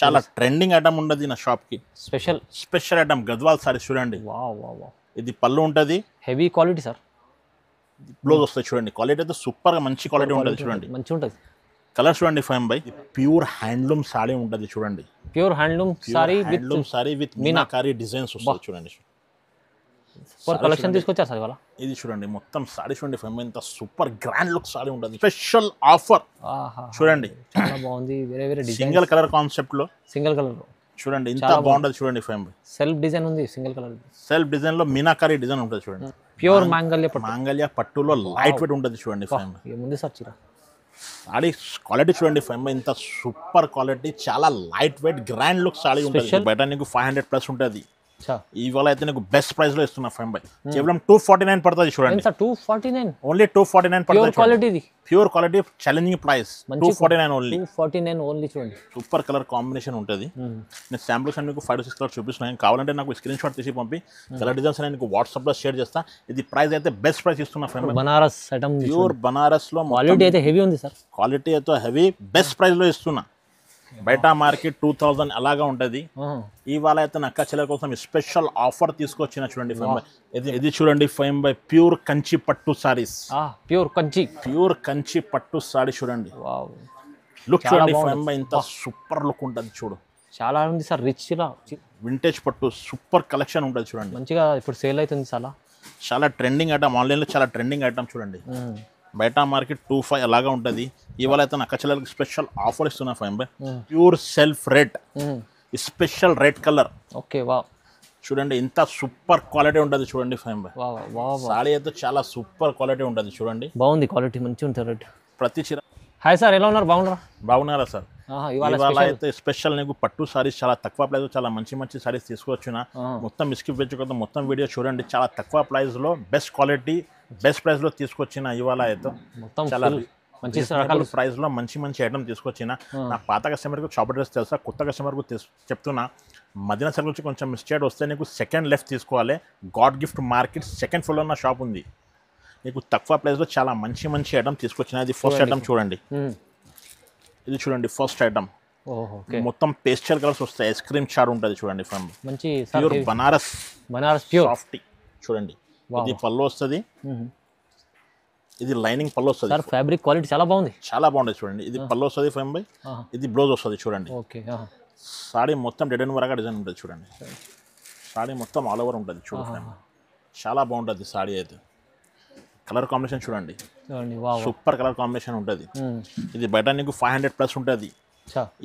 చాలా trending item ఉండదు నా షాప్ కి. స్పెషల్ ఐటమ్ గద్వాల్ సారీస్ చూడండి. Wow wow wow. ఇది పళ్ళు ఉంటది, హెవీ క్వాలిటీ సార్. బ్లౌజ్ వస్తుంది చూడండి. క్వాలిటీ అయితే సూపర్ గా మంచి క్వాలిటీ ఉంటది చూడండి. మంచిగా ఉంటది. కలర్ చూడండి fine bye. Pure handloom sorry ఉంటది చూడండి. Pure handloom sorry with meenakari designs వస్తుంది చూడండి. సూపర్ కలెక్షన్ తీసుకొచ్చారు సార్ ఇవాళ. ఇది చూడండి మొత్తం సారీ చూడండి ఫైమ్ బై. ఇంత సూపర్ గ్రాండ్ లుక్ సారీ ఉంటది. స్పెషల్ ఆఫర్ చూడండి. చాలా బాగుంది. వేరే వేరే డిజైన్, సింగిల్ కలర్ కాన్సెప్ట్ లో, సింగిల్ కలర్ లో చూడండి. ఇంత బాగుంటది చూడండి ఫైమ్ బై. సెల్ఫ్ డిజైన్ ఉంది, సింగిల్ కలర్. సెల్ఫ్ డిజైన్ లో మీనాకారి డిజైన్ ఉంటది చూడండి. ప్యూర్ మాంగళ్య పట్టులో లైట్ వెయిట్ ఉంటది చూడండి ఫైమ్ బై. ఏముంది సార్ చీర. సారీ క్వాలిటీ చూడండి ఫైమ్ బై. ఇంత సూపర్ క్వాలిటీ, చాలా light wait grand look sorry ఉంటుంది. బయట నీకు 500+ ఉంటుంది. ఇవాళ అయితే నీకు బెస్ట్ ప్రైస్ లో ఇస్తున్నా ఫైమ్ బై. కేవలం 249 పడుతుంది చూడండి. 249 ఓన్లీ 249 పడుతుంది. క్వాలిటీ ఇది, pure quality, challenging price 249 only. 249 only చూడండి. సూపర్ కలర్ కాంబినేషన్ ఉంటుంది. నేను శాంపుల్స్ అన్ని మీకు 5 to 6 కలర్ చూపిస్తున్నాను. కావాలంటే నాకు స్క్రీన్ షాట్ తీసి పంపి కలర్ డిజైన్స్ అని నీకు వాట్సాప్ లో షేర్ చేస్తా. ఇది ప్రైస్ అయితే బెస్ట్ ప్రైస్ ఇస్తున్నా fine bye. Banaras item, pure Banaras లో క్వాలిటీ అయితే హెవీ ఉంది సార్. క్వాలిటీ అయితే హెవీ, బెస్ట్ ప్రైస్ లో ఇస్తున్నా. బయట మార్కెట్ 2000 అలాగా ఉంటుంది. ఇవాళ అయితే నక్క చెల్లెల కోసం స్పెషల్ ఆఫర్ తీసుకొచ్చిన చూడండి ఫైమ్ బై. ఇది చూడండి ఫైమ్ బై. ప్యూర్ కంచి పట్టు సారీస్. ప్యూర్ కంచి పట్టు సారీ చూడండి. లుక్ చూడండి ఫైమ్ బై. ఇంత సూపర్ లుక్ ఉంటుంది చూడు. చాలా ఉంది సార్. రిచ్ వింటేజ్ పట్టు సూపర్ కలెక్షన్ ఉంటుంది చూడండి. మంచిగా ఇప్పుడు సేల్ అవుతుంది. చాలా ట్రెండింగ్ ఐటమ్, ఆన్లైన్ లో చాలా ట్రెండింగ్ ఐటమ్ చూడండి. బయట మార్కెట్ 25 అలాగా ఉంటుంది. ఇవాళ అయితే నక్క చెల్లెలకి స్పెషల్ ఆఫర్ ఇస్తున్నా fine bye. Pure self red, special red colour. Okay wow. చూడండి ఇంత సూపర్ క్వాలిటీ ఉంటుంది చూడండి ఫైమ్ బై. సారీ అయితే చాలా సూపర్ క్వాలిటీ ఉంటుంది చూడండి. బాగుంది క్వాలిటీ, మంచిగా ఉంటుంది రెడ్. ప్రతి చీర. హాయ్ సార్, ఎలా ఉన్నారు? బాగున్నారా సార్? ఇవాళ అయితే స్పెషల్ నీకు పట్టు సారీస్ చాలా తక్కువ ప్రైస్, చాలా మంచి సారీస్ తీసుకొచ్చిన. మొత్తం మిస్కిప్ పెంచుకోవద్దు, మొత్తం వీడియో చూడండి. చాలా తక్కువ ప్రైస్ లో బెస్ట్ క్వాలిటీ, బెస్ట్ ప్రైస్ లో తీసుకొచ్చిన. ఇవాళ అయితే చాలా మంచి ప్రైస్ లో మంచి ఐటమ్ తీసుకొచ్చిన. నా పాత కస్టమర్కి షాప్ అడ్రస్ తెలుసా, కొత్త కస్టమర్కు చెప్తున్నా. మదీనా సర్కిల్ నుంచి కొంచెం మిస్టేక్ వస్తే నీకు సెకండ్ లెఫ్ట్ తీసుకోవాలి. God gift market second floor నా షాప్ ఉంది. నీకు తక్కువ ప్రైస్ లో చాలా మంచి ఐటమ్ తీసుకొచ్చిన. ఇది ఫస్ట్ ఐటమ్ చూడండి. ఇది చూడండి ఫస్ట్ ఐటమ్. మొత్తం పేస్టల్ కలర్స్ వస్తాయి. ఐస్ క్రీమ్ చార్ ఉంటుంది చూడండి from pure Banaras pure softy చూడండి. ఇది పళ్ళు వస్తుంది. ఇది లైనింగ్ పళ్ళు వస్తుంది. ఫ్యాబ్రిక్ క్వాలిటీ చాలా బాగుంది, చాలా బాగుంటుంది చూడండి. ఇది పళ్ళు వస్తుంది ఫ్రమ్ బై. ఇది బ్లౌజ్ వస్తుంది చూడండి. సారీ మొత్తం డెడ్ అండ్ వరగా డిజైన్ ఉంటుంది చూడండి. సారీ మొత్తం ఆల్ ఓవర్ ఉంటుంది చూడండి. చాలా బాగుంటుంది సారీ అయితే. కలర్ కాంబినేషన్ చూడండి, సూపర్ కలర్ కాంబినేషన్ ఉంటుంది. ఇది బయట నీకు 500+ ఉంటుంది.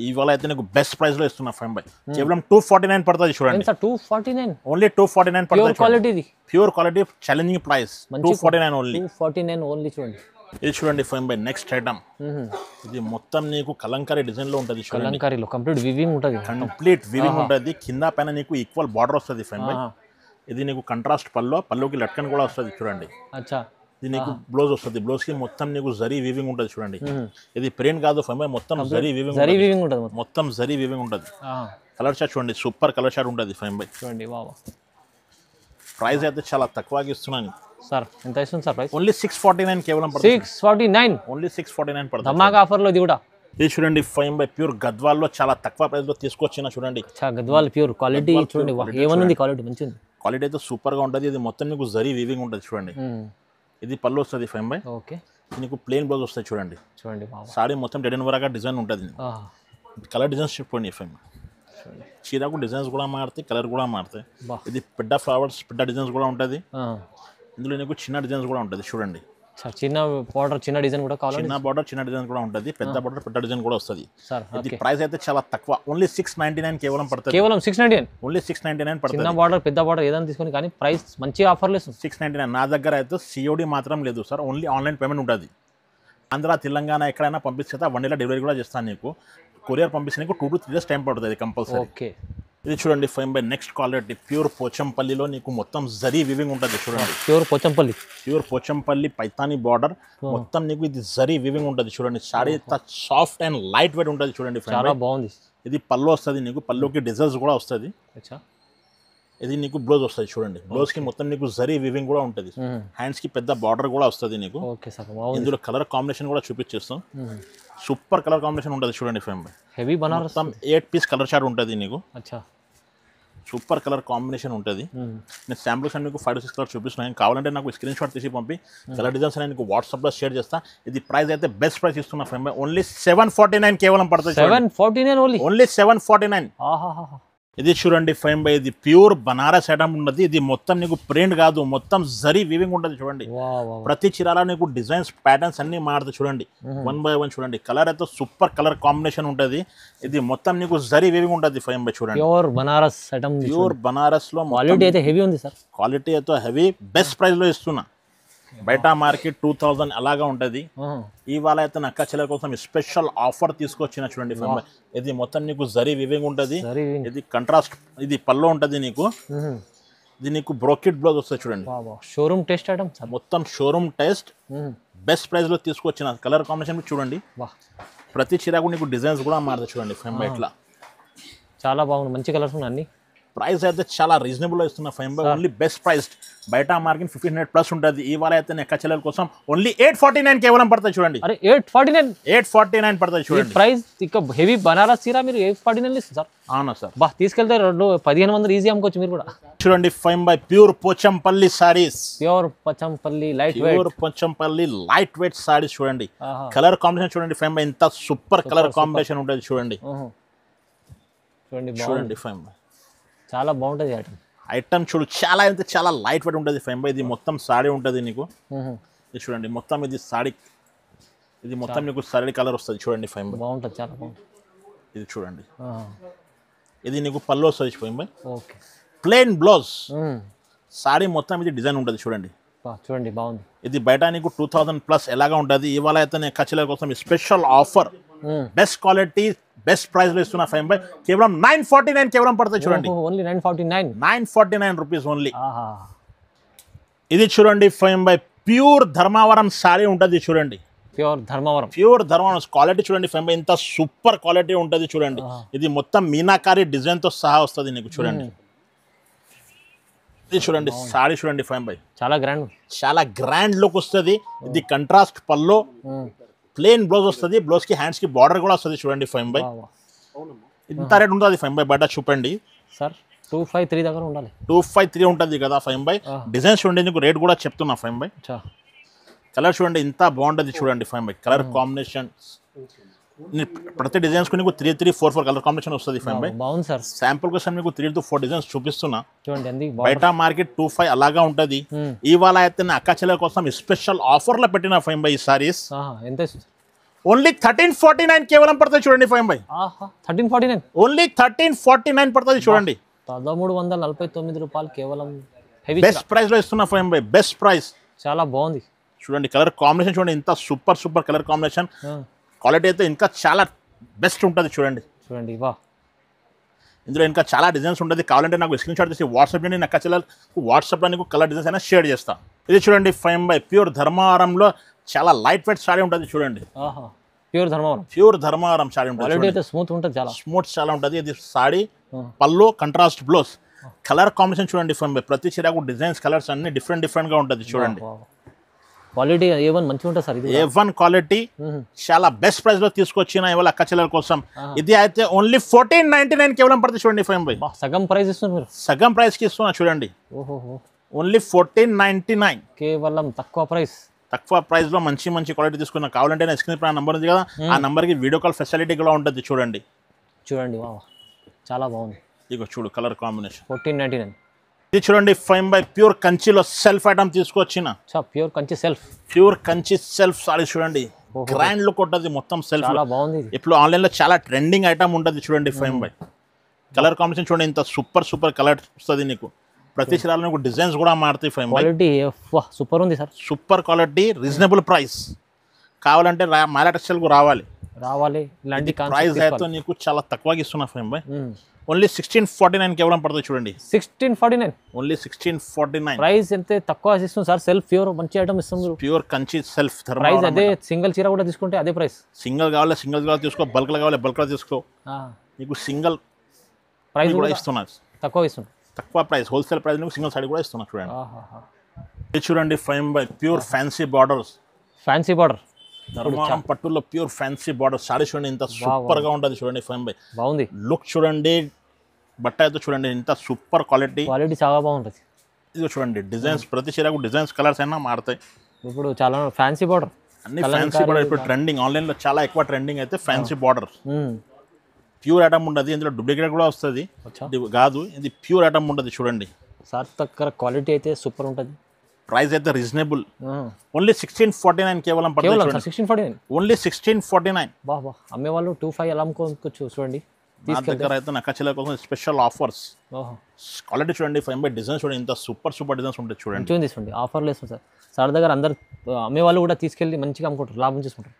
ఇవాళ అయితే నీకు బెస్ట్ ప్రైస్ లో ఇస్తున్నా ఫైమ్ బై. కేవలం 249 పడుతుంది చూడండి. 249 ఓన్లీ 249 పడుతుంది. Pure quality, challenging price 249 only చూడండి. ఇది చూడండి ఫైమ్ బై. Next item. ఇది మొత్తం నీకు కలంకారీ డిజైన్ లో ఉంటుంది. కలంకారీలో కంప్లీట్ వివింగ్ ఉంటుంది. కింద పైన నీకు ఈక్వల్ బార్డర్ వస్తుంది ఫైమ్ బై. ఇది నీకు కంట్రాస్ట్ పల్లుకి లట్కన్ కూడా వస్తుంది చూడండి. ఇది నీకు బ్లౌజ్ వస్తుంది. బ్లౌజ్ కి మొత్తం నీకు జరీ వీవింగ్ ఉంటుంది చూడండి. ఇది ప్రింట్ కాదు ఫైమ్ బై, మొత్తం జరీ వీవింగ్ ఉంటుంది. మొత్తం జరీ వీవింగ్ ఉంటుంది. కలర్ షాట్ చూడండి, సూపర్ కలర్ షాట్ ఉంటుంది ఫైమ్ బై. చూడండి ప్రైస్ అయితే చాలా తక్కువగా ఇస్తున్నాను సార్. ఎంత ఇస్తుంది సార్ ప్రైస్? ఓన్లీ 649 కేవలం. 649 ఓన్లీ 649 పడుతుంది. ధమాకా ఆఫర్ లో ఇది కూడా. ఇది చూడండి ఫైమ్ బై. ప్యూర్ గద్వాల్ లో చాలా తక్కువ ప్రైస్ లో తీసుకొచ్చిన చూడండి. గద్వాల్ ప్యూర్ క్వాలిటీ చూడండి. ఏమనుంది క్వాలిటీ? మంచిది. క్వాలిటీ అయితే సూపర్ గా ఉంటుంది. ఇది మొత్తం నీకు జరీ వీవింగ్ ఉంటుంది చూడండి. ఇది పళ్ళు వస్తుంది ఫైమ్ బై. ఓకే. నీకు ప్లెయిన్ బ్లౌజ్ వస్తాయి చూడండి. సారీ మొత్తం డెడ్ అండ్ వరగా డిజైన్ ఉంటుంది. కలర్ డిజైన్స్ చెప్పండి ఫైమ్. చీరకు డిజైన్స్ కూడా మారుతాయి, కలర్ కూడా మారుతాయి. ఇది పెద్ద ఫ్లవర్స్, పెద్ద డిజైన్స్ కూడా ఉంటుంది. ఇందులో నీకు చిన్న డిజైన్స్ కూడా ఉంటుంది చూడండి. చిన్న బార్డర్, చిన్న డిజైన్ కూడా కావాలి. చిన్న బార్డర్, చిన్న డిజైన్ కూడా ఉంటుంది. పెద్ద బార్డర్, పెద్ద డిజైన్ కూడా వస్తుంది. ఇది ప్రైస్ అయితే చాలా తక్కువ. ఓన్లీ 699 కేవలం పడుతుంది. కేవలం 699. ఓన్లీ 699 పడుతుంది. చిన్న బార్డర్, పెద్ద బార్డర్ ఏదైనా తీసుకొని, కానీ ప్రైస్ మంచి ఆఫర్లు ఇస్తుంది. 699. నా దగ్గర అయితే COD మాత్రం లేదు సార్. ఓన్లీ ఆన్లైన్ పేమెంట్ ఉంటుంది. ఆంధ్ర, తెలంగాణ ఎక్కడైనా పంపిస్తే 1 day డెలివరీ కూడా చేస్తాను. నీకు కొరియర్ పంపిస్తే నీకు 2 to 3 days టైం పడుతుంది కంపల్సరీ. ఓకే. ఇది చూడండి fine by. Next quality pure పోచంపల్లిలో నీకు మొత్తం జరీ వీవింగ్ ఉంటుంది చూడండి. ప్యూర్ పోచంపల్లి పైతాని బార్డర్ మొత్తం నీకు ఇది జరీ వీవింగ్ ఉంటుంది చూడండి. Sorry soft and light weight ఉంటుంది చూడండి. చాలా బాగుంది. ఇది పళ్ళు వస్తుంది నీకు. పళ్ళుకి డిజైన్స్ కూడా వస్తుంది. ఇది నీకు బ్లౌజ్ వస్తుంది చూడండి, బ్లౌజ్ కి మొత్తం నీకు జరీ వివింగ్ కూడా ఉంటుంది, హ్యాండ్స్ కి పెద్ద బార్డర్ కూడా వస్తుంది నీకు. ఓకే సార్ బాగుంది. ఇందులో కలర్ కాంబినేషన్ కూడా చూపించేస్తాం, సూపర్ కలర్ కాంబినేషన్ ఉంటుంది చూడండి ఫ్రెండ్. హెవీ బనారస్ మొత్తం 8 పీస్ కలర్ చార్ట్ ఉంటుంది నీకు. అచ్చా సూపర్ కలర్ కాంబినేషన్ ఉంటుంది. నేను శాంపుల్స్ అని మీకు 5 to 6 కలర్ చూపిస్తున్నాను, కావాలంటే నాకు స్క్రీన్ షాట్ తీసి పంపి కలర్ డిజైన్స్ అని నీకు వాట్సాప్లో షేర్ చేస్తా. ఇది ప్రైస్ అయితే బెస్ట్ ప్రైస్ ఇస్తున్నా ఫ్రెండ్, ఓన్లీ 749 కేవలం పడుతుంది. 749 ఓన్లీ 749. ఆహాహా. ఇది చూడండి ఫైమ్ బై, ఇది ప్యూర్ బనారస్ ఐటమ్ ఉన్నది. ఇది మొత్తం నీకు ప్రింట్ కాదు, మొత్తం జరీ వీవింగ్ ఉంటుంది చూడండి. ప్రతి చీరాల నీకు డిజైన్స్ ప్యాటర్న్స్ అన్ని మారుతాయి చూడండి, 1 by 1 చూడండి. కలర్ అయితే సూపర్ కలర్ కాంబినేషన్ ఉంటుంది. ఇది మొత్తం నీకు జరీ వీవింగ్ ఉంటుంది ఫైమ్ బై చూడండి. Pure Banaras item, pure Banaras లో క్వాలిటీ అయితే హెవీ ఉంది సార్. క్వాలిటీ అయితే హెవీ, బెస్ట్ ప్రైస్ లో ఇస్తున్నా. బయట మార్కెట్ 2000 అలాగా ఉంటుంది. ఇవాళ అయితే నా అక్క చెల్లెల కోసం స్పెషల్ ఆఫర్ తీసుకొచ్చిన చూడండి ఫైమ్ బై. ఇది మొత్తం నీకు జరీ వివింగ్ ఉంటుంది, ఇది కంట్రాస్ట్, ఇది పల్లో ఉంటుంది నీకు. ఇది నీకు బ్రోకెట్ బ్లౌజ్ వస్తుంది చూడండి. షోరూమ్ టెస్ట్ ఐటమ్, మొత్తం షోరూమ్ టెస్ట్, బెస్ట్ ప్రైస్ లో తీసుకొచ్చిన. కలర్ కాంబినేషన్ చూడండి, ప్రతి చీరకు నీకు డిజైన్స్ కూడా మారుతాయి చూడండి ఫైమ్ బై. ఇట్లా చాలా బాగుంది, మంచి కలర్స్ ఉన్నాయి అన్ని. ప్రైస్ అయితే చాలా రీజనబుల్ ఇస్తున్నా fine by, only best price. బయట మార్కెట్ 1500+ ఉంటుంది, ఇవాళ అయితే అక్క చెల్లెల కోసం ఓన్లీ 849 కేవలం పడుతుంది చూడండి. 849 పడుతుంది చూడండి. ప్రైస్ ఇక హెవీ బనారస్ చీర మీరు 849 ఇస్తుంది సార్. అవునా సార్, బా తీసుకెళ్తే 1500 ఈజీ అమ్ముకోవచ్చు మీరు కూడా. చూడండి fine bye, pure Pochampally saris, pure Pochampally light weight, pure Pochampally light weight saris చూడండి. కలర్ కాంబినేషన్ చూడండి ఫైమ్ బై, ఇంత సూపర్ కలర్ కాంబినేషన్ ఉంటుంది చూడండి. చూడండి ఫైమ్ బై, చాలా బాగుంటుంది ఐటమ్ చూడు, చాలా అంటే చాలా లైట్ వెయిట్ ఉంటుంది ఫైమ్ బై. ఇది మొత్తం సారీ ఉంటుంది నీకు. ఇది చూడండి మొత్తం, ఇది సారీ, ఇది మొత్తం నీకు సారీ కలర్ వస్తుంది చూడండి ఫైమ్ బై. బాగుంటుంది, చాలా బాగుంటుంది. ఇది చూడండి, ఇది నీకు పళ్ళు వస్తుంది fine bye. Okay, plain blouse, sari మొత్తం ఇది డిజైన్ ఉంటుంది చూడండి. చూడండి బాగుంది. ఇది బయట నీకు 2000+ ఎలాగా ఉంటుంది, ఇవాళ అయితే నేను ఖచ్చితంగా కోసం special offer, best quality, best price లో ఇస్తున్నా ఫైమ్ బై. కేవలం 949 కేవలం పడుతుంది చూడండి. Only 949 rupees only. ఇది చూడండి fine bye, pure Dharmavaram sorry ఉంటుంది చూడండి. ప్యూర్ ధర్మవరం క్వాలిటీ చూడండి ఫైమ్ బై, ఇంత సూపర్ క్వాలిటీ ఉంటుంది చూడండి. ఇది మొత్తం మీనాకారి డిజైన్ తో సహా వస్తుంది నీకు చూడండి. ఇది చూడండి సారీ చూడండి ఫైమ్ బై, చాలా గ్రాండ్ లుక్ వస్తుంది. ఇది కంట్రాస్ట్ పల్లో, ప్లెయిన్ బ్లౌజ్ వస్తుంది, బ్లౌజ్ కి హ్యాండ్స్ కి బార్డర్ కూడా వస్తుంది చూడండి ఫైమ్ బై. ఇంత రేట్ ఉంటుంది ఫైమ్ బై, బయట చూపండి సార్. 253 దగ్గర ఉండాలి, 253 ఉంటుంది కదా ఫైమ్ బై. డిజైన్స్ చూడండి, నీకు రేట్ కూడా చెప్తున్నా ఫైమ్ బై. కలర్ చూడండి ఇంత బాగుంటుంది చూడండి ఫైమ్ బై. కలర్ కాంబినేషన్ ప్రతి డిజైన్స్ కు నీకు 3, 3, 4, 4 కలర్ కాంబినేషన్ వస్తుంది ఫైమ్ బై. బాగుంది సార్. శాంపుల్ కోసం నీకు 3 to 4 డిజైన్స్ చూపిస్తున్నా చూడండి. బయట మార్కెట్ 25 అలాగా ఉంటుంది, ఇవాళ అయితే నా అక్క చెల్లెల కోసం స్పెషల్ ఆఫర్ లో పెట్టిన ఫైమ్ బై. ఈ సారీస్ ఎంత? ఓన్లీ 1349 కేవలం పడుతుంది చూడండి ఫైమ్ బై. 1349, ఓన్లీ 1349 పడుతుంది చూడండి. 1349 రూపాయలు కేవలం. బెస్ట్ ప్రైస్ లో ఇస్తున్నా ఫైమ్ బై, బెస్ట్ ప్రైస్. చాలా బాగుంది చూడండి, కలర్ కాంబినేషన్ చూడండి, ఇంత సూపర్ కలర్ కాంబినేషన్. క్వాలిటీ అయితే ఇంకా చాలా బెస్ట్ ఉంటుంది చూడండి. ఇందులో ఇంకా చాలా డిజైన్స్ ఉంటుంది, కావాలంటే నాకు స్క్రీన్ షాట్ తీసి వాట్సాప్ చేయండి. నాకు ఖచ్చితంగా వాట్సాప్లో నీకు కలర్ డిజైన్స్ అయినా షేర్ చేస్తా. ఇది చూడండి ఫైమ్ బై, ప్యూర్ ధర్మవరంలో చాలా లైట్ వెయిట్ సారీ ఉంటుంది చూడండి. ప్యూర్ ధర్మవరం సారీ ఉంటుంది, స్మూత్ చాలా ఉంటుంది. ఇది సారీ పల్లో, కంట్రాస్ట్ బ్లౌజ్, కలర్ కాంబినేషన్ చూడండి ఫైమ్ బై. ప్రతి చీరకు డిజైన్స్ కలర్స్ అన్ని డిఫరెంట్ గా ఉంటుంది చూడండి. క్వాలిటీ A1 మంచిగా ఉంటుంది సార్. A1 క్వాలిటీ, చాలా బెస్ట్ ప్రైస్ లో తీసుకొచ్చిన ఇవాళ అక్క చెల్లెల కోసం. ఇది అయితే ఓన్లీ 1499 కేవలం పడుతుంది చూడండి ఫైమ్ బై. సగం ప్రైస్ ఇస్తున్నారు, సగం ప్రైస్ కి ఇస్తున్నా చూడండి. ఓన్లీ 1499 కేవలం. తక్కువ ప్రైస్ లో మంచి క్వాలిటీ తీసుకున్నా. కావాలంటే నా స్క్రీన్ పై నంబర్ ఉంది కదా, ఆ నంబర్ కి వీడియో కాల్ ఫెసిలిటీ కూడా ఉంటుంది చూడండి. చాలా బాగుంది. ఇక చూడు కలర్ కాంబినేషన్. 1499. ఇది చూడండి ఫైమ్ బై, ప్యూర్ కంచిలో సెల్ఫ్ ఐటమ్ తీసుకొచ్చిన. ప్యూర్ కంచి సెల్ఫ్ సారీ చూడండి, గ్రాండ్ లుక్ ఉంటుంది మొత్తం సెల్ఫ్. ఇప్పుడు ఆన్లైన్ లో చాలా ట్రెండింగ్ ఐటమ్ ఉంటుంది చూడండి ఫైమ్ బై. కలర్ కాంబినేషన్ చూడండి, ఇంత సూపర్ కలర్ వస్తుంది నీకు. ప్రతి చీరలో నీకు డిజైన్స్ కూడా మారుతాయి ఫైమ్ బై. సూపర్ ఉంది sir, super quality, reasonable price. కావాలంటే మాలా టెక్స్టైల్ కు రావాలి. ఇలాంటి ప్రైస్ అయితే నీకు చాలా తక్కువగా ఇస్తున్నా ఫైమ్ బై. ఓన్లీ 1649 కేవలం పడుతుంది చూడండి. 1649, ఓన్లీ 1649. ప్రైస్ ఎంత తక్కువ ఇస్తుంది సార్. సెల్ఫ్ ప్యూర్ మంచి ఐటమ్ ఇస్తుంది, ప్యూర్ కంచి సెల్ఫ్. ప్రైస్ అదే, సింగిల్ చీర కూడా తీసుకుంటే అదే ప్రైస్. సింగిల్ కావాలి తీసుకో, బల్క్ కావాలి బల్క్ తీసుకో. నీకు సింగిల్ ప్రైస్ కూడా ఇస్తున్నారు, తక్కువ ఇస్తుంది. తక్కువ ప్రైస్ హోల్సేల్ ప్రైస్ నీకు సింగిల్ సారీ కూడా ఇస్తున్నా చూడండి. ఆహాహా. ఇది చూడండి 5 by pure fancy borders, fancy border Dharmavaram పట్టులో ప్యూర్ ఫ్యాన్సీ బార్డర్ సారీ చూడండి ఇంత సూపర్ గా ఉంటుంది చూడండి. 5 by బాగుంది, లుక్ చూడండి, బట్ట అయితే చూడండి ఇంత సూపర్ క్వాలిటీ. క్వాలిటీ చాలా బాగుంటుంది. ఇది చూడండి డిజైన్స్, ప్రతి చీరకు డిజైన్స్ కలర్స్ అయినా మారుతాయి. ఇప్పుడు చాలా ఫ్యాన్సీ బార్డర్, అన్ని ఫ్యాన్సీ బార్డర్ ఇప్పుడు ట్రెండింగ్, ఆన్లైన్ లో చాలా ఎక్కువ ట్రెండింగ్ అయితే ఫ్యాన్సీ బార్డర్. ప్యూర్ ఐటమ్ ఉండదు, ఇందులో డూప్లికేట్ కూడా వస్తుంది, ఇది కాదు, ఇది ప్యూర్ ఐటమ్ ఉండదు చూడండి. సార్ దగ్గర క్వాలిటీ అయితే సూపర్ ఉంటుంది. ప్రైస్ అయితే రీజనబుల్, ఓన్లీ 1649 కేవలం పడుతుంది. 1649, ఓన్లీ 1649. బా బా, అమ్మే వాళ్ళు 25 ఎలా అమ్ముకోవచ్చు చూడండి. నా దగ్గర అయితే నక్కచెల్ల కోసం స్పెషల్ ఆఫర్స్. క్వాలిటీ చూడండి, 5 by డిజైన్స్ చూడండి ఇంత సూపర్ సూపర్ డిజైన్స్ ఉంటాయి చూడండి. మంచిగా తీసుకోండి, ఆఫర్లు వేస్తుంది సార్. సార్ దగ్గర అందరు అమ్మే వాళ్ళు కూడా తీసుకెళ్ళి మంచిగా అమ్ముకుంటారు, లాభం చేసుకుంటారు.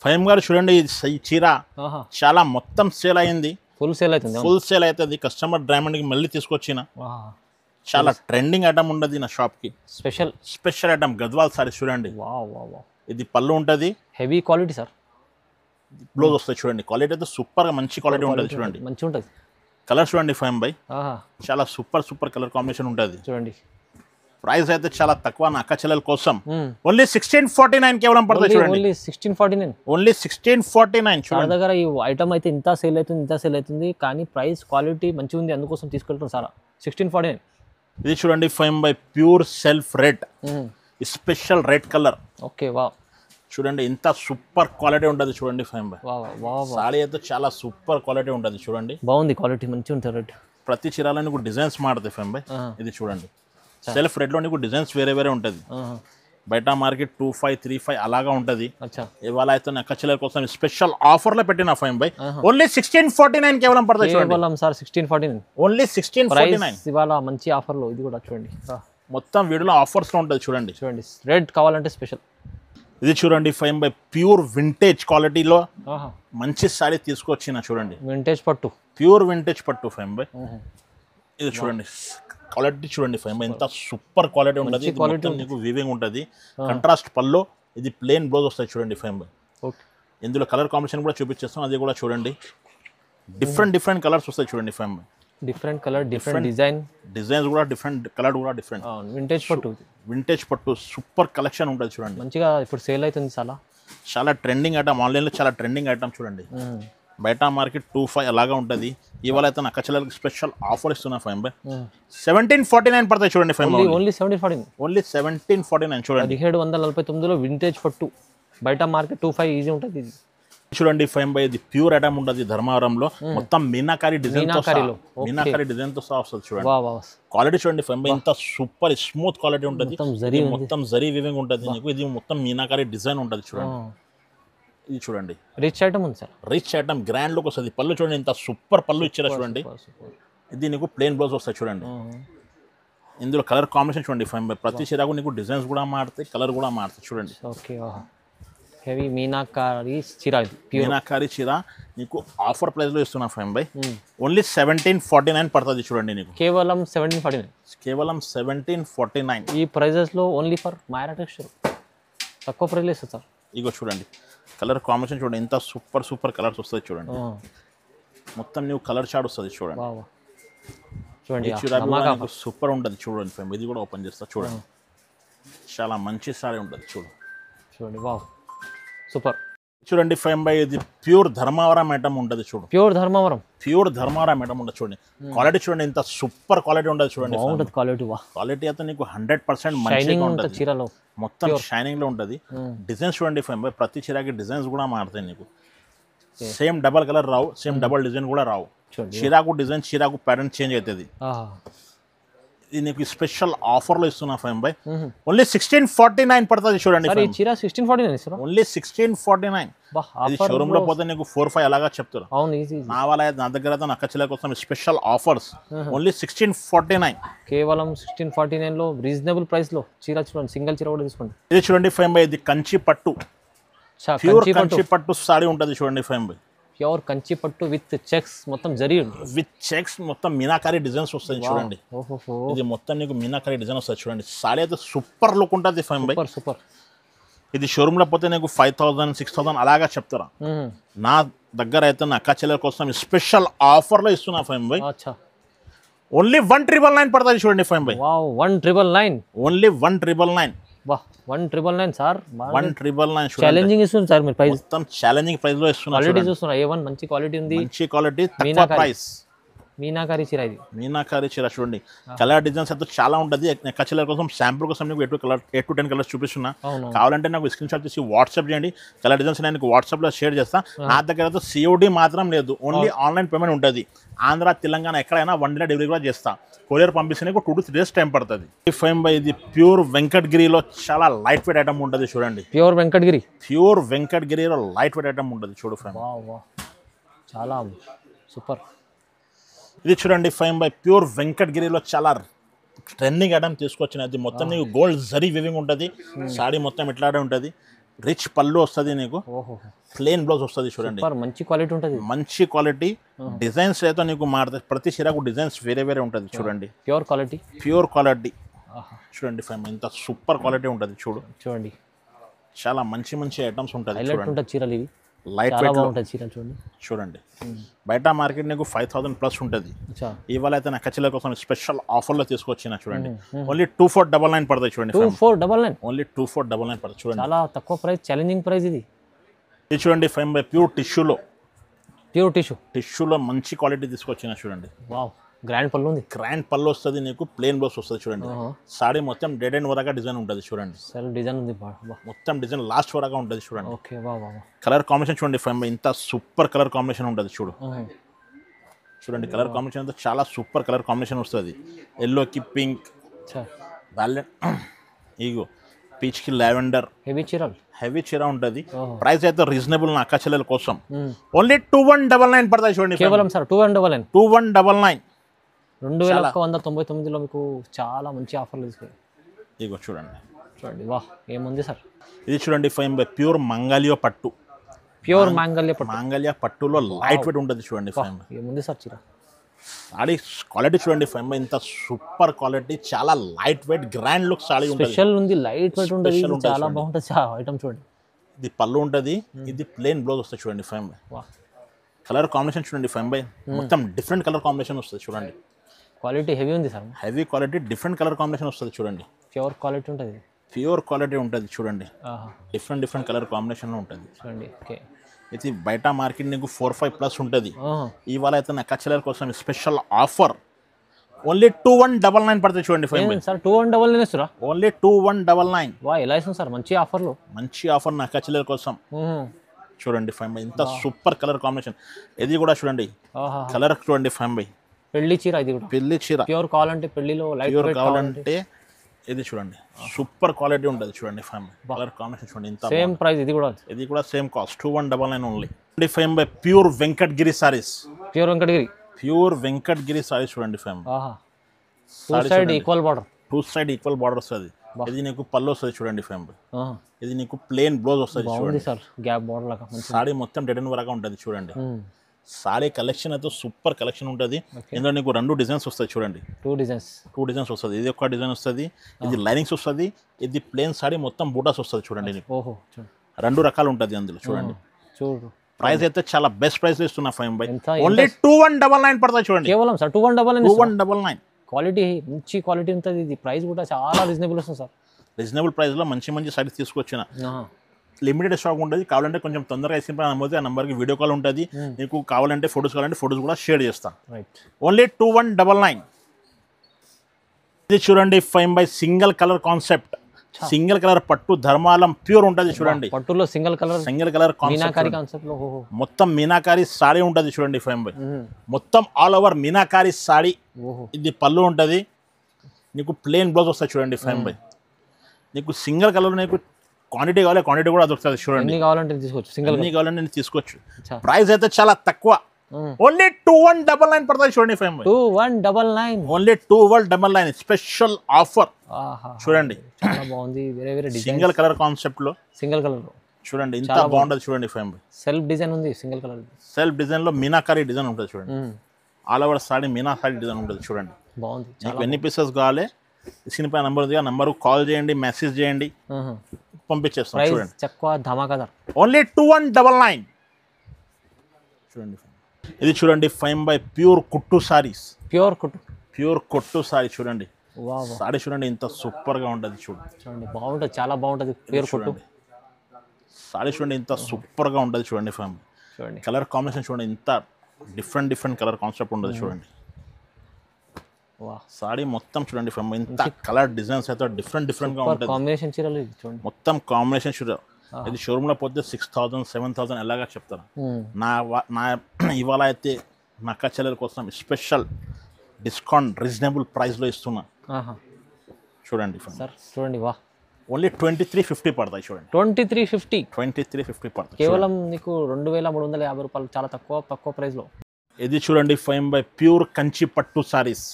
5 గారు చూడండి ఈ చీర చాలా మొత్తం సేల్ అయింది, ఫుల్ సేల్ అవుతుంది. ఫుల్ సేల్ అవుతుంది. కస్టమర్ డైమండ్కి మళ్ళీ తీసుకొచ్చిన చాలా ట్రెండింగ్ ఐటమ్ ఉండదు నా షాప్కి. స్పెషల్ ఐటమ్ గద్వాల్ సారీ చూడండి. ఇది పళ్ళు ఉంటుంది, హెవీ క్వాలిటీ సార్. బ్లౌజ్ వస్తుంది చూడండి, క్వాలిటీ అయితే సూపర్గా మంచి క్వాలిటీ ఉంటుంది చూడండి. మంచిగా ఉంటుంది. కలర్ చూడండి 5 by చాలా సూపర్ సూపర్ కలర్ కాంబినేషన్ ఉంటుంది చూడండి. ప్రైస్ అయితే చాలా తక్కువ నా అక్క చెల్లెల కోసం. ఓన్లీ 1649 కేవలం పడుతుంది చూడండి. ఓన్లీ 1649, ఓన్లీ 1649 సార్ దగ్గర ఈ ఐటమ్ అయితే ఇంత సేల్ అవుతుంది కానీ ప్రైస్ క్వాలిటీ మంచిగా ఉంది, అందుకోసం తీసుకెళ్తాం సార్. 1649. ఇది చూడండి 5 by pure self red, special red colour. Okay, వా చూడండి ఇంత సూపర్ క్వాలిటీ ఉంటుంది చూడండి. 5 by సారీ అయితే చాలా సూపర్ క్వాలిటీ ఉంటుంది చూడండి. బాగుంది, క్వాలిటీ మంచిగా ఉంటుంది. రెడ్ ప్రతి చీరలో నీకు డిజైన్స్ మారుతాయి 5 by. ఇది చూడండి సెల్ఫ్ రెడ్ లో నీకు డిజైన్స్ వేరే వేరే ఉంటుంది. బయట మార్కెట్ 2535 అలాగా ఉంటుంది. ఇవాళ అయితే నా కచ్చల కోసం స్పెషల్ ఆఫర్ లో పెట్టిన 5 by ఓన్లీ 1649 కేవలం పడుతుంది చూడండి సార్. 1649, ఓన్లీ 1649 ఇవాళ మంచి ఆఫర్ లో. ఇది కూడా చూడండి, మొత్తం వీడియోలో ఆఫర్స్ లో ఉంటుంది చూడండి. చూడండి రెడ్ కావాలంటే స్పెషల్. ఇది చూడండి 5 by ప్యూర్ వింటేజ్ క్వాలిటీలో మంచి సారీ తీసుకొచ్చిన చూడండి. వింటేజ్ పట్టు, ప్యూర్ వింటేజ్ పట్టు 5 by. ఇది చూడండి క్వాలిటీ చూడండి 5 by ఎంత సూపర్ క్వాలిటీ ఉంటుంది. నీకు వీవింగ్ ఉంటుంది, కంట్రాస్ట్ పల్లో, ఇది ప్లెయిన్ బ్లౌజ్ వస్తాయి చూడండి 5 by. ఇందులో కలర్ కాంబినేషన్ కూడా చూపించేస్తాం, అది కూడా చూడండి. డిఫరెంట్ కలర్స్ వస్తాయి చూడండి 5 by. Different colour, different designs కూడా డిఫరెంట్, కలర్ కూడా డిఫరెంట్. వింటేజ్ పట్టు సూపర్ కలెక్షన్ ఉంటుంది చూడండి. మంచిగా ఇప్పుడు సేల్ అవుతుంది చాలా ట్రెండింగ్ ఐటమ్, ఆన్లైన్లో చాలా ట్రెండింగ్ ఐటమ్ చూడండి. బయట మార్కెట్ 25 అలాగా ఉంటుంది. ఇవాళ అయితే నా కచ్చలకి స్పెషల్ ఆఫర్ ఇస్తున్నా 5 by 1749 పడతాయి చూడండి. 5 by ఓన్లీ 1749, ఓన్లీ 1749 చూడండి. 1749లో వింటేజ్ పట్టు. బయట మార్కెట్ 25 ఈజీ ఉంటుంది. ఇది చూడండి 5 by ఇది ప్యూర్ ఐటమ్ ఉంటుంది. ధర్మవరంలో మొత్తం మీనాకారి డిజైన్ తో సహా వస్తుంది చూడండి. క్వాలిటీ చూడండి 5 by ఇంత సూపర్ స్మూత్ క్వాలిటీ ఉంటుంది. మొత్తం జరీ వీవింగ్ ఉంటుంది నీకు. ఇది మొత్తం మీనాకారి డిజైన్ ఉంటుంది చూడండి. ఇది చూడండి రిచ్ ఐటమ్ ఉంది sir, rich item, grand look వస్తుంది. పళ్ళు చూడండి ఇంత సూపర్ పళ్ళు ఇచ్చారా చూడండి. ఇది నీకు ప్లెయిన్ బ్లౌజ్ వస్తాయి చూడండి. ఇందులో కలర్ కాంబినేషన్ చూడండి 5 by ప్రతి చీరకు నీకు డిజైన్స్ కూడా మారుతాయి, కలర్ కూడా మారుతాయి చూడండి. ఓకే, హెవీ మీనాకారి చీర, మీనాకారి చీర నీకు ఆఫర్ ప్రైస్ లో ఇస్తున్నా 5 by ఓన్లీ 1749 పడుతుంది చూడండి. నీకు కేవలం 1749, కేవలం 1749. ఈ ప్రైజెస్ లో ఓన్లీ ఫర్ మైరా టెక్స్చర్ తక్కువ ప్రైస్ ఇస్తుంది సార్. ఇగో చూడండి కలర్ కాంబినేషన్ చూడండి, ఎంత సూపర్ కలర్స్ వస్తాయి చూడండి. మొత్తం నీకు కలర్ షాడ్ వస్తుంది చూడండి. చూడండి సూపర్ ఉంటుంది చూడండి 5 by. ఇది కూడా ఓపెన్ చేస్తా చూడండి, చాలా మంచి సారీ ఉంటుంది చూడండి. Wow super. చూడండి 5 by ఇది ప్యూర్ ధర్మవరం ఐటమ్ ఉంటుంది చూడు. ప్యూర్ ధర్మవరం ఐటమ్ ఉంటుంది చూడండి. క్వాలిటీ చూడండి ఇంత సూపర్ క్వాలిటీ ఉంటుంది చూడండి. క్వాలిటీ అయితే నీకు 100% మంచిగా ఉంటుంది చీరలో, మొత్తం షైనింగ్ లో ఉంటుంది. డిజైన్స్ చూడండి 5 by ప్రతి చీరకి డిజైన్స్ కూడా మారుతాయి నీకు. సేమ్ డబల్ కలర్ రావు, సేమ్ డబల్ డిజైన్ కూడా రావు. చీరాకు డిజైన్, చీరాకు ప్యాటర్న్ చేంజ్ అవుతుంది. ఇది నీకు స్పెషల్ ఆఫర్ లో ఇస్తున్నా 5 by ఓన్లీ 1649 పడుతుంది చూడండి. ఓన్లీ 1649. ఇది షోరూమ్ లో పోతే నీకు 4-5 అలాగా చెప్తారు. నా వాళ్ళ నా దగ్గర అయితే నా కచ్చల కోసం స్పెషల్ ఆఫర్స్ ఓన్లీ 1649. కేవలం 1649 లో రీజనబుల్ ప్రైస్ లో చీర చూడండి. సింగిల్ చీర కూడా తీసుకోండి. ఇది చూడండి 5 by ఇది కంచి పట్టు, ప్యూర్ కంచి పట్టు సారీ ఉంటుంది చూడండి 5 by. ప్యూర్ కంచి పట్టు విత్ చెక్స్, మొత్తం జరీ విత్ చెక్స్, మొత్తం మీనాకారి డిజైన్స్ వస్తాయి చూడండి. ఇది మొత్తం నీకు మీనాకారి డిజైన్ వస్తుంది చూడండి. సారీ అయితే సూపర్ లుక్ ఉంటుంది 5 by. సూపర్. ఇది షోరూమ్ లో పోతే నీకు 5000 6000 అలాగా చెప్తారా. నా దగ్గర అయితే నా అక్క చెల్లెల కోసం స్పెషల్ ఆఫర్ లో ఇస్తున్నా 5 by ఓన్లీ 1999 పడుతుంది చూడండి ఫైన్ బై. Wow 1999 only 1999. వా 1999 సార్ 1999 ఛాలెంజింగ్ ఇస్తుంది సార్ మీరు ప్రైస్ మొత్తం ఛాలెంజింగ్ ప్రైస్ లో ఇస్తున్నారు. క్వాలిటీ చూస్తున్నా A1 మంచి క్వాలిటీ ఉంది, మంచి క్వాలిటీ తక్కువ ప్రైస్. మీనాకారి చీర ఇది, మీనాకారి చీర చూడండి. కలర్ డిజైన్స్ అయితే చాలా ఉంటుంది. కచ్చల కోసం శాంపుల్ కోసం నీకు 8 to 10 కలర్స్ చూపిస్తున్నా. కావాలంటే నాకు స్క్రీన్ షాట్ తీసి వాట్సాప్ చేయండి. కలర్ డిజైన్స్ నేను వాట్సాప్ లో షేర్ చేస్తా. నా దగ్గర అయితే COD మాత్రం లేదు, ఓన్లీ ఆన్లైన్ పేమెంట్ ఉంటుంది. ఆంధ్ర తెలంగాణ ఎక్కడైనా 1 day డెలివరీ కూడా చేస్తా. కొరియర్ పంపిస్తే 2 to 3 days టైం పడుతుంది. ఫైన్ బై ఇది ప్యూర్ వెంకటగిరిలో చాలా లైట్ వెయిట్ ఐటమ్ ఉంటుంది చూడండి. ప్యూర్ వెంకటగిరి, ప్యూర్ వెంకటగిరిలో లైట్ వెయిట్ ఐటమ్ ఉంటుంది చూడు ఫైన్. చాలా సూపర్. ఇది చూడండి ఫైన్ బై ప్యూర్ వెంకటగిరిలో చాలా ట్రెండింగ్ ఐటమ్ తీసుకొచ్చిన. అది మొత్తం నీకు గోల్డ్ జరీ వివింగ్ ఉంటుంది. సాడీ మొత్తం ఇట్లానే ఉంటుంది. రిచ్ పళ్ళు వస్తుంది నీకు, ప్లెయిన్ బ్లౌజ్ వస్తుంది చూడండి. మంచి క్వాలిటీ ఉంటుంది, మంచి క్వాలిటీ. డిజైన్స్ అయితే నీకు మారుతుంది, ప్రతి చీరకు డిజైన్స్ వేరే వేరే ఉంటుంది చూడండి. ప్యూర్ క్వాలిటీ, ప్యూర్ క్వాలిటీ చూడండి ఫైన్. ఇంత సూపర్ క్వాలిటీ ఉంటుంది చూడు. చూడండి చాలా మంచి మంచి ఐటమ్స్ ఉంటుంది చూడండి. చీరలు ఇవి లైట్ వెయిట్ చూడండి. చూడండి బయట మార్కెట్ నీకు 5000+ ఉంటుంది. ఇవాళ అయితే నా కచ్చిల కోసం స్పెషల్ ఆఫర్లో తీసుకొచ్చిన చూడండి. ఓన్లీ 2499 పడుతుంది చూడండి. 2499 ఓన్లీ 2499 పడుతుంది చూడండి. చాలా తక్కువ ప్రైస్, ఛాలెంజింగ్ ప్రైస్ ఇది. ఇది చూడండి ఫైన్ బై ప్యూర్ టిష్యూలో, టిష్యూలో మంచి క్వాలిటీ తీసుకొచ్చిన చూడండి. వావ్ గ్రాండ్ పళ్ళు ఉంది, గ్రాండ్ పళ్ళు వస్తుంది నీకు, ప్లెయిన్ బ్లౌజ్ వస్తుంది చూడండి. సాడీ మొత్తం డెడ్ అండ్ వరగా డిజైన్ ఉంటుంది చూడండి. సెల్ఫ్ డిజైన్ ఉంది, మొత్తం డిజైన్ లాస్ట్ వరగా ఉంటుంది చూడండి. Okay wow wow. Colour combination చూడండి ఫైన్ బై, ఇంత సూపర్ కలర్ కాంబినేషన్ ఉంటుంది చూడు. చూడండి కలర్ కాంబినేషన్ అంతా చాలా సూపర్ కలర్ కాంబినేషన్ వస్తుంది. ఎల్లోకి పింక్, వ్యాలెట్, ఇగో పీచ్కి లావెండర్, హెవీ చీర ఉంటుంది. ప్రైస్ అయితే రీజనబుల్ నా అక్క చెల్లెల కోసం. ఓన్లీ 2199 పడతాయి చూడండి. కేవలం సార్ 2199. 2199 2199లో మీకు చాలా మంచి ఆఫర్లు తీసుకుని. ఇగో చూడండి వా ఏముంది సార్. ఇది చూడండి ఫైన్ బై ప్యూర్ మంగళ్య పట్టు, ప్యూర్ మాంగళ్య పట్టులో లైట్ వెయిట్ ఉంటుంది చూడండి ఫైన్ బై. ఏముంది సార్ చీర, సాడీ క్వాలిటీ చూడండి ఫైన్ బై, ఇంత సూపర్ క్వాలిటీ, చాలా light wait grand look saree ఉంటుంది. స్పెషల్ ఉంది, లైట్ వెయిట్ ఉంటుంది, చాలా బాగుంటుంది ఐటమ్ చూడండి. ఇది పళ్ళు ఉంటుంది, ఇది ప్లెయిన్ బ్లౌజ్ వస్తుంది చూడండి ఫైన్ బై. కలర్ కాంబినేషన్ చూడండి ఫైన్ బై, మొత్తం డిఫరెంట్ కలర్ కాంబినేషన్ వస్తుంది చూడండి. క్వాలిటీ హెవీ ఉంది sir, heavy quality, different colour combination వస్తుంది చూడండి. ప్యూర్ క్వాలిటీ ఉంటుంది, ప్యూర్ క్వాలిటీ ఉంటుంది చూడండి. డిఫరెంట్ కలర్ కాంబినేషన్లో ఉంటుంది చూడండి. ఓకే ఇది బయట మార్కెట్ నీకు 4-5+ ఉంటుంది. ఇవాళ అయితే నా కచ్చలర్ కోసం స్పెషల్ ఆఫర్ ఓన్లీ 2199 పడుతుంది చూడండి ఫైన్ సార్. 2199 ఇస్తారా? ఓన్లీ 2199. వా ఎలా ఇస్తుంది సార్, మంచి ఆఫర్లు, మంచి ఆఫర్ నా కచ్చలర్ కోసం చూడండి ఫైన్ బై. ఇంత సూపర్ కలర్ కాంబినేషన్. ఇది కూడా చూడండి కలర్ చూడండి ఫైన్ బై. పెళ్లి చీర, ఇది కూడా పెళ్లి చీర. ప్యూర్ కావాలంటే పెళ్లిలో లైట్ ప్యూర్ కావాలంటే ఇది చూడండి సూపర్ క్వాలిటీ ఉంటుంది చూడండి ఫైన్ బై. కలర్ కాంబినేషన్ చూడండి, ఇంత సేమ్ ప్రైస్. ఇది కూడా same cost 2199 only. Fine bye pure Venkatagiri saris, pure Venkatagiri saris చూడండి fine. Two side equal border వస్తుంది. ఇది నీకు పళ్ళు వస్తుంది చూడండి ఫైన్ బై. ఇది నీకు ప్లెయిన్ బ్లౌజ్ వస్తుంది చూడండి సార్. గ్యాప్ బార్డర్ లాగా సాడీ మొత్తం డెడ్ అండ్ వరగా ఉంటుంది చూడండి. సారీ కలెక్షన్ అయితే సూపర్ కలెక్షన్ ఉంటుంది. ఇందులో నీకు 2 డిజైన్స్ వస్తాయి చూడండి. 2 డిజైన్స్ వస్తుంది. ఇది ఒక డిజైన్ వస్తుంది, ఇది లైనింగ్స్ వస్తుంది, ఇది ప్లెయిన్ సారీ మొత్తం బూటాస్ వస్తుంది చూడండి. నీకు 2 రకాలు ఉంటుంది అందులో చూడండి. ప్రైస్ అయితే చాలా బెస్ట్ ప్రైస్ ఇస్తున్నా ఫైన్ బై. ఓన్లీ 2199 పడతాయి చూడండి. కేవలం సార్ 2199. క్వాలిటీ మంచి క్వాలిటీ ఉంటుంది. ఇది ప్రైస్ కూడా చాలా రీజనబుల్ వస్తుంది సార్. రీజనబుల్ ప్రైస్లో మంచి సారీస్ తీసుకొచ్చిన. లిమిటెడ్ స్టాక్ ఉంటుంది. కావాలంటే కొంచెం తొందరగా వేసిన నమ్మోదు ఆ నెంబర్కి వీడియో కాల్ ఉంటుంది. నీకు కావాలంటే ఫొటోస్ కూడా షేర్ చేస్తాను. ఓన్లీ 2199. ఇది చూడండి fine by single colour concept, single colour పట్టు ధర్మాలం ప్యూర్ ఉంటుంది చూడండి. పట్టులో సింగిల్ కలర్ కాన్సెప్ట్, మొత్తం మీనాకారి సారీ ఉంటుంది చూడండి ఫైన్ బై. మొత్తం ఆల్ ఓవర్ మీనాకారి సారీ. ఇది పళ్ళు ఉంటుంది, నీకు ప్లెయిన్ బ్లౌజ్ వస్తుంది చూడండి ఫైన్ బై. నీకు సింగిల్ కలర్ నీకు క్వాంటిటీ కావాలి, క్వాంటిటీ కూడా దొరుకుతుంది చూడండి. కావాలంటే తీసుకోవచ్చు, సింగిల్ కావాలంటే నేను తీసుకోవచ్చు. ప్రైస్ అయితే చాలా తక్కువ, ఓన్లీ 2199 పడుతుంది చూడండి fine by. 2199 only 2199 special offer చూడండి. చాలా బాగుంది, వేరే సింగిల్ కలర్ కాన్సెప్ట్ లో చూడండి, ఇంత బాగుంటుంది చూడండి ఫైన్ బై. సెల్ఫ్ డిజైన్ ఉంది, సింగిల్ కలర్ సెల్ఫ్ డిజైన్ లో మీనాకారి డిజైన్ ఉంటుంది చూడండి. All over sorry meenakari design ఉంటుంది చూడండి. బాగుంది. మీకు ఎన్ని పీసెస్ కావాలి స్క్రీన్ పై నంబర్ ఉంది, ఆ నంబర్ కాల్ చేయండి, మెసేజ్ చేయండి, పంపించేస్తాం చూడండి. చక్కువ ధమాకాదార్ ఓన్లీ 2199 చూడండి. ఇది చూడండి ఫైన్ బై ప్యూర్ కుట్టు సారీస్, ప్యూర్ కొట్టు సారీ చూడండి, వావ్ సారీ చూడండి ఇంత సూపర్గా ఉంటుంది చూడండి, బాగుంటుంది, చాలా బాగుంటుంది ప్యూర్ కొట్టు. సారీ చూడండి ఇంత సూపర్గా ఉంటుంది చూడండి ఫ్యామిలీ. చూడండి కలర్ కాంబినేషన్ చూడండి ఇంత డిఫరెంట్ కలర్ కాన్సెప్ట్ ఉంటుంది చూడండి. వా సారీ మొత్తం చూడండి ఫ్యామిలీ ఇంత కలర్ డిజైన్స్ అయితే డిఫరెంట్గా ఉంటుంది. కాంబినేషన్ చీరలు ఇది చూడండి. మొత్తం కాంబినేషన్ చూడ ఇది షోరూంలో పోతే 6,000 7,000 ఎలాగా చెప్తారు. నా ఇవాళ అయితే నా అక్క చెల్లెల కోసం స్పెషల్ డిస్కౌంట్ రీజనబుల్ ప్రైస్లో ఇస్తున్నా చూడండి సార్. చూడండి వా, ఓన్లీ 2350 పడతాయి చూడండి. 2350 పడతాయి కేవలం నీకు 2350 రూపాయలు, చాలా తక్కువ ప్రైస్లో. ఇది చూడండి ఫైమ్ బై ప్యూర్ కంచి పట్టు సారీస్.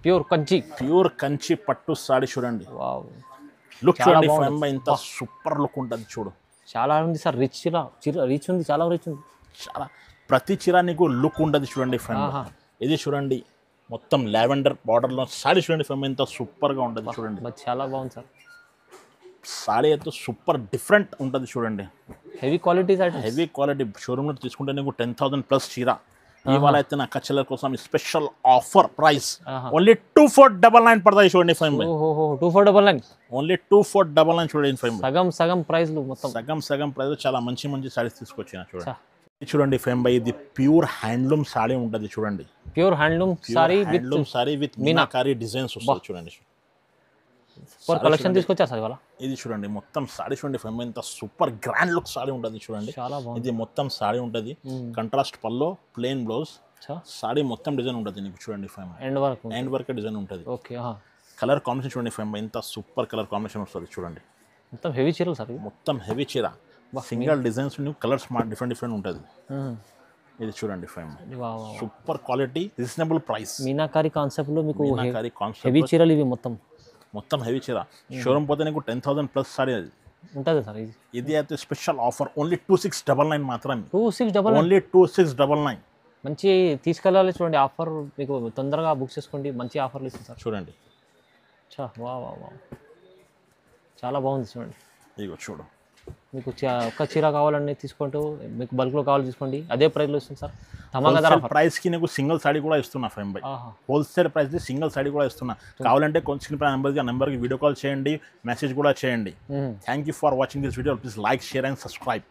ప్యూర్ కంచి పట్టు సారీ చూడండి. వావ్ లుక్ చూడండి ఫైమ్ బై ఇంత సూపర్ లుక్ ఉంటుంది చూడు. చాలా ఉంది సార్, రిచ్ రిచ్ ఉంది, చాలా రిచ్ ఉంది. చాలా ప్రతి చీర నీకు లుక్ ఉండదు చూడండి ఫ్రెండ్. ఇది చూడండి మొత్తం లావెండర్ బార్డర్లో సారీ చూడండి ఫ్రెండ్ ఎంత సూపర్గా ఉంటుంది చూడండి. చాలా బాగుంది సార్. సారీ అయితే సూపర్ డిఫరెంట్ ఉంటుంది చూడండి. హెవీ క్వాలిటీ షోరూమ్లో తీసుకుంటే నీకు 10,000+ చీర. ఇవాళ అయితే నా కచ్చల కోసం స్పెషల్ ఆఫర్ ప్రైస్ ఓన్లీ 2499 పడతాయి చూడండి ఫైమ్. 2499 ఓన్లీ 2499 చూడండి ఫైమ్. సగం ప్రైస్ మొత్తం సగం ప్రైస్ చాలా మంచి సారీస్ తీసుకొచ్చిన చూడండి. చూడండి ఫేమ్ బై ఇది ప్యూర్ హ్యాండ్లూమ్ సారీ ఉంటుంది చూడండి. Pure handloom sorry with meenakari designs వస్తుంది చూడండి. సూపర్ కలెక్షన్ తీసుకొచ్చారు సార్ ఇవాళ. ఇది చూడండి మొత్తం సారీ చూడండి ఫేమ్ ఇంత సూపర్ గ్రాండ్ లుక్ సారీ ఉంటుంది చూడండి. చాలా బాగుంది. ఇది మొత్తం సారీ ఉంటుంది, కంట్రాస్ట్ పల్లో, ప్లెయిన్ బ్లౌజ్, సారీ మొత్తం డిజైన్ ఉంటుంది నీకు చూడండి ఫేమ్. ఎండ్ వర్క్ డిజైన్ ఉంటుంది. ఓకే. కలర్ కాంబినేషన్ చూడండి ఫేమ్ ఇంత సూపర్ కలర్ కాంబినేషన్ వస్తుంది చూడండి. మొత్తం హెవీ చీరలు సార్, మొత్తం హెవీ చీర, సింగిల్ డిజైన్స్ కలర్స్ డిఫరెంట్ ఉంటుంది. ఇది చూడండి fine super quality reasonable price. Meenakari concept లో మీకు హెవీ చీరలు ఇవి మొత్తం హెవీ చీర. షోరూమ్ పోతే నీకు 10,000+ సారీ అది ఉంటుంది సార్. ఇది అయితే స్పెషల్ ఆఫర్ ఓన్లీ 2699 మాత్రమే. 2699 ఓన్లీ 2699. మంచి తీసుకెళ్ళాలి చూడండి. ఆఫర్ మీకు తొందరగా బుక్ చేసుకోండి, మంచి ఆఫర్లు ఇస్తుంది సార్ చూడండి. వా చాలా బాగుంది చూడండి. ఇగో చూడు, మీకు ఒక్క చీర కావాలని తీసుకుంటూ మీకు బల్క్లో కావాలి తీసుకోండి, అదే ప్రైస్లో ఇస్తుంది సార్. ప్రైస్కి నీకు సింగిల్ సారీ కూడా ఇస్తున్నా ఫైమ్ బై. హోల్సేల్ ప్రైస్కి సింగిల్ సారీ కూడా ఇస్తున్నా. కావాలంటే కొంచెం నెంబర్కి వీడియో కాల్ చేయండి, మెసేజ్ కూడా చేయండి. Thank you for watching this video. Please like, share and subscribe.